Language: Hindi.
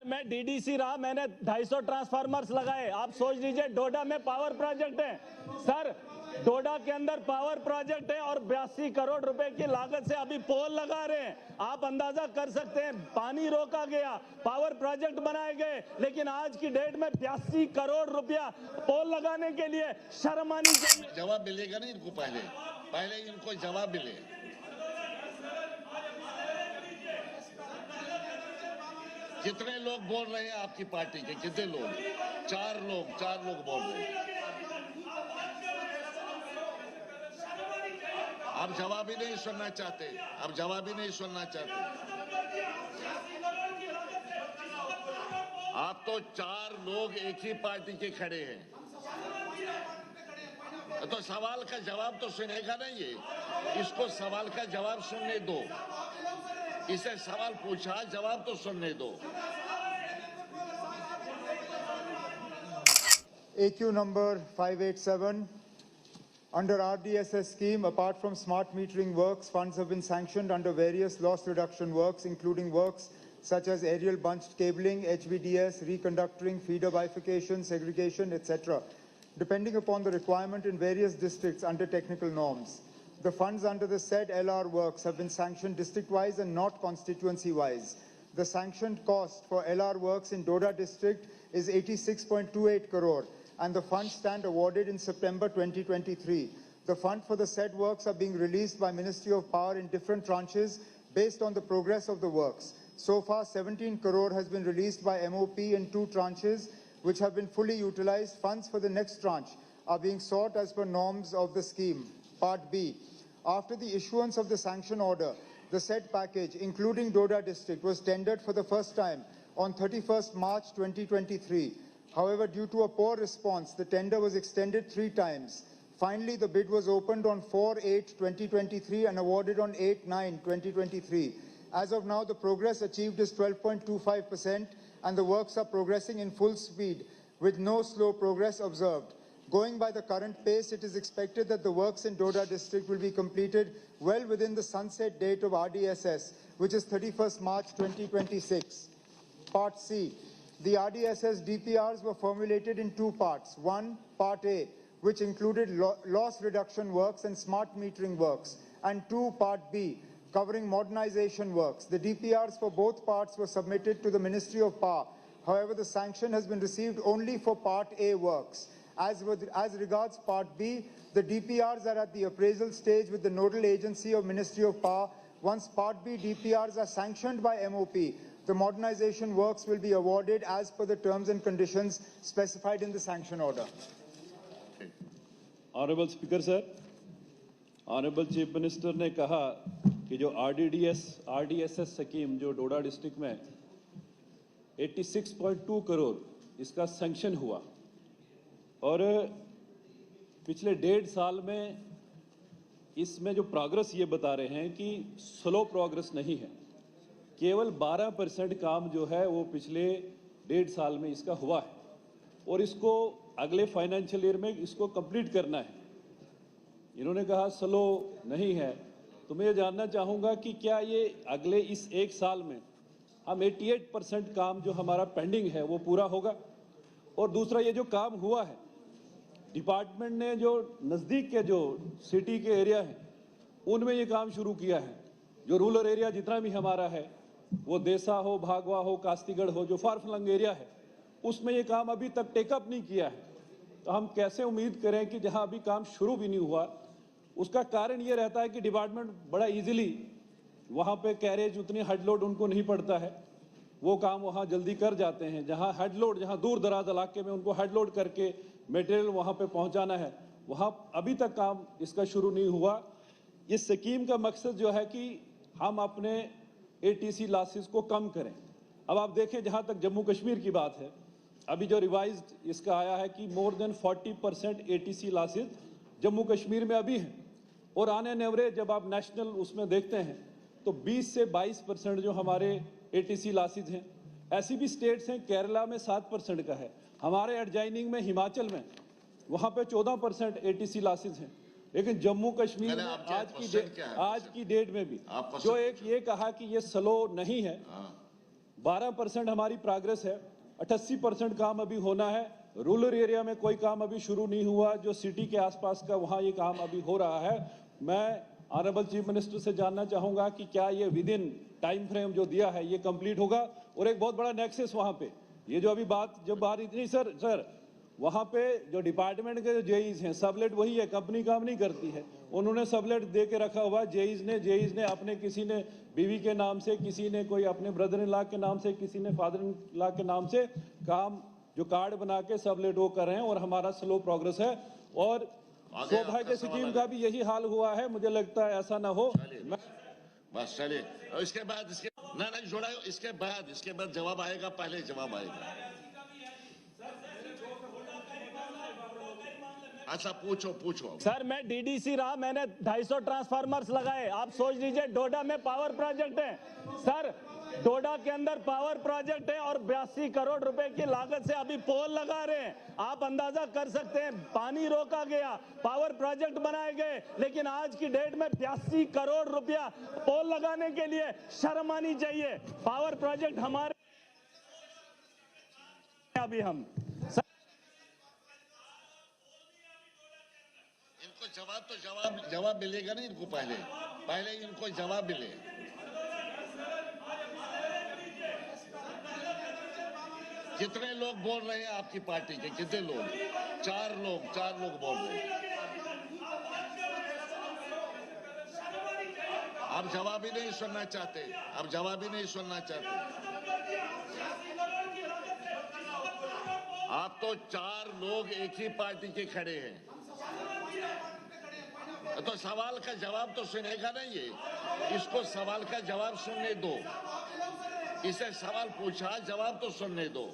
मैं डीडीसी रहा, मैंने 250 ट्रांसफार्मर्स लगाए। आप सोच लीजिए डोडा में पावर प्रोजेक्ट है सर, डोडा के अंदर पावर प्रोजेक्ट है और 82 करोड़ रुपए की लागत से अभी पोल लगा रहे हैं। आप अंदाजा कर सकते हैं, पानी रोका गया, पावर प्रोजेक्ट बनाए गए, लेकिन आज की डेट में 82 करोड़ रुपया पोल लगाने के लिए शर्म आनी चाहिए। जवाब मिलेगा ना इनको, पहले इनको जवाब मिले। कितने लोग बोल रहे हैं आपकी पार्टी के? कितने लोग? चार लोग बोल रहे हैं। आप जवाब ही नहीं सुनना चाहते, आप जवाब ही नहीं सुनना चाहते। आप तो चार लोग एक ही पार्टी के खड़े हैं, तो सवाल का जवाब तो सुनेगा नहीं ये। इसको सवाल का जवाब सुनने दो, इसे सवाल पूछा, जवाब तो सुनने दो। AQ number 587. Under RDSS scheme, apart from smart metering works, funds have been sanctioned under various loss reduction works, including works such as aerial bunched cabling, HVDS, reconductoring, feeder bifurcation, segregation, etc., depending upon the requirement in various districts under technical norms. The funds under the said LR works have been sanctioned district-wise and not constituency-wise. The sanctioned cost for LR works in Doda district is 86.28 crore, and the funds stand awarded in September 2023. The fund for the said works are being released by Ministry of Power in different tranches based on the progress of the works. So far, 17 crore has been released by MOP in 2 tranches, which have been fully utilized. Funds for the next tranche are being sought as per norms of the scheme. Part B. After the issuance of the sanction order, the said package, including Doda district, was tendered for the first time on 31st March 2023. However, due to a poor response, the tender was extended 3 times. Finally, the bid was opened on 4/8/2023 and awarded on 8/9/2023. As of now, the progress achieved is 12.25%, and the works are progressing in full speed with no slow progress observed. Going by the current pace, it is expected that the works in Doda district will be completed well within the sunset date of RDSS, which is 31st March 2026. Part C. The RDSS DPRs were formulated in 2 parts. 1, Part A, which included loss reduction works and smart metering works, and 2, Part B, covering modernization works. The DPRs for both parts were submitted to the Ministry of Power. However, the sanction has been received only for Part A works. As regards Part B, the DPRs are at the appraisal stage with the nodal agency of Ministry of Power. Once Part B DPRs are sanctioned by MOP, the modernization works will be awarded as per the terms and conditions specified in the sanction order. Honorable Speaker sir, Honorable Chief Minister ने कहा कि जो RDSS स्कीम जो डोडा डिस्ट्रिक्ट में 86.2 करोड़ इसका सैंक्शन हुआ और पिछले 1.5 साल में इसमें जो प्रोग्रेस ये बता रहे हैं कि स्लो प्रोग्रेस नहीं है, केवल 12% काम जो है वो पिछले 1.5 साल में इसका हुआ है और इसको अगले फाइनेंशियल ईयर में इसको कंप्लीट करना है। इन्होंने कहा स्लो नहीं है, तो मैं ये जानना चाहूँगा कि क्या ये अगले इस 1 साल में हम 88% काम जो हमारा पेंडिंग है वो पूरा होगा? और दूसरा, ये जो काम हुआ है डिपार्टमेंट ने जो नज़दीक के जो सिटी के एरिया हैं उनमें ये काम शुरू किया है, जो रूरल एरिया जितना भी हमारा है, वो देसा हो, भागवा हो, कास्तीगढ़ हो, जो फार फ्लंग एरिया है, उसमें ये काम अभी तक टेकअप नहीं किया है। तो हम कैसे उम्मीद करें कि जहां अभी काम शुरू भी नहीं हुआ, उसका कारण ये रहता है कि डिपार्टमेंट बड़ा इजीली वहां पे कैरेज उतनी हेड लोड उनको नहीं पड़ता है, वो काम वहां जल्दी कर जाते हैं। जहां हेड लोड, जहां दूर दराज इलाके में उनको हेड लोड करके मटेरियल वहां पे पहुंचाना है, वहां अभी तक काम इसका शुरू नहीं हुआ। इस स्कीम का मकसद जो है कि हम अपने ATC लॉसेस को कम करें। अब आप देखें, जहां तक जम्मू कश्मीर की बात है, अभी जो रिवाइज्ड इसका आया है कि more than 40% ATC losses Jammu Kashmir में अभी हैं, और ऑन एन एवरेज जब आप नेशनल उसमें देखते हैं तो 20 से 22% जो हमारे ATC लॉसेस हैं। ऐसी भी स्टेट्स हैं, केरला में 7% का है, हमारे एडजाइनिंग में हिमाचल में वहाँ पे 14% ATC लॉसेस हैं। लेकिन जम्मू कश्मीर में आज की डेट में भी जो एक ये कहा कि ये स्लो नहीं है, 12% हमारी प्रोग्रेस है, 88% काम अभी होना है। रूरल एरिया में कोई काम अभी शुरू नहीं हुआ, जो सिटी के आसपास का वहाँ ये काम अभी हो रहा है। मैं ऑनरेबल चीफ मिनिस्टर से जानना चाहूँगा कि क्या ये विद इन टाइम फ्रेम जो दिया है ये कंप्लीट होगा। और एक बहुत बड़ा नेक्सस वहाँ पे, ये जो अभी बात इतनी सर वहाँ पे जो डिपार्टमेंट के जो जेईज हैं, सबलेट वही है, कंपनी काम नहीं करती है, उन्होंने सबलेट दे के रखा हुआ। जेईज ने अपने, किसी ने बीवी के नाम से, किसी ने कोई अपने ब्रदर इन लॉ के नाम से, किसी ने फादर इन लॉ के नाम से काम जो कार्ड बना के सबलेट वो कर रहे हैं और हमारा स्लो प्रोग्रेस है। और सौभाग्य स्कीम का भी यही हाल हुआ है, मुझे लगता है ऐसा ना हो। बस चलिए, इसके बाद नहीं जोड़ा, इसके बाद जवाब आएगा, पहले जवाब आएगा। अच्छा पूछो। सर मैं डीडीसी रहा, मैंने 250 ट्रांसफार्मर्स लगाए। आप सोच लीजिए डोडा में पावर प्रोजेक्ट है सर, डोडा के अंदर पावर प्रोजेक्ट है और 82 करोड़ रुपए की लागत से अभी पोल लगा रहे हैं। आप अंदाजा कर सकते हैं, पानी रोका गया, पावर प्रोजेक्ट बनाए गए, लेकिन आज की डेट में 82 करोड़ रुपया पोल लगाने के लिए शर्म आनी चाहिए। पावर प्रोजेक्ट हमारे अभी हम इनको जवाब मिलेगा नहीं, इनको पहले इनको जवाब मिले। कितने लोग बोल रहे हैं आपकी पार्टी के? कितने लोग? चार लोग बोल रहे हैं। आप जवाब ही नहीं सुनना चाहते। आप तो 4 लोग एक ही पार्टी के खड़े हैं, तो सवाल का जवाब तो सुनेगा नहीं ये। इसको सवाल का जवाब सुनने दो। इसे सवाल पूछा, जवाब तो सुनने दो।